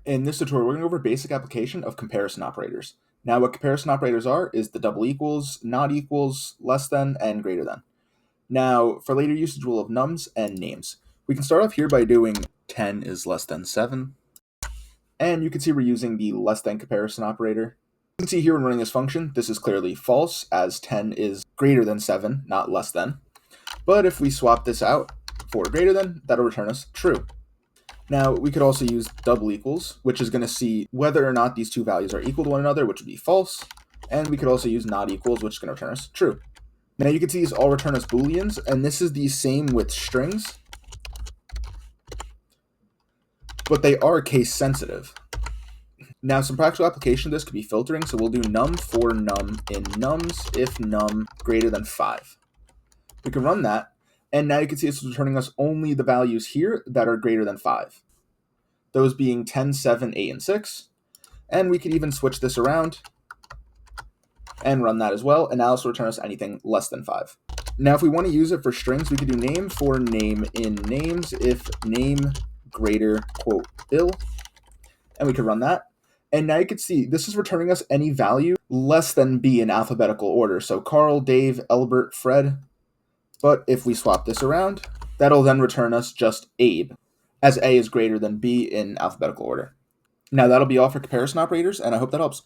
In this tutorial, we're going to go over basic application of comparison operators. Now, what comparison operators are is the double equals, not equals, less than, and greater than. Now, for later usage, we'll have nums and names. We can start off here by doing 10 is less than 7. And you can see we're using the less than comparison operator. You can see here when running this function, this is clearly false, as 10 is greater than 7, not less than. But if we swap this out for greater than, that'll return us true. Now, we could also use double equals, which is going to see whether or not these two values are equal to one another, which would be false. And we could also use not equals, which is going to return us true. Now, you can see these all return us booleans, and this is the same with strings, but they are case sensitive. Now, some practical application of this could be filtering, so we'll do num for num in nums if num greater than 5. We can run that, and now you can see it's returning us only the values here that are greater than 5. Those being 10, 7, 8, and 6. And we could even switch this around and run that as well, and now this will return us anything less than 5. Now, if we want to use it for strings, we could do name for name in names if name greater, quote, ill, and we could run that. And now you can see this is returning us any value less than B in alphabetical order. So Carl, Dave, Elbert, Fred. But if we swap this around, that'll then return us just Abe, as A is greater than B in alphabetical order. Now that'll be all for comparison operators, and I hope that helps.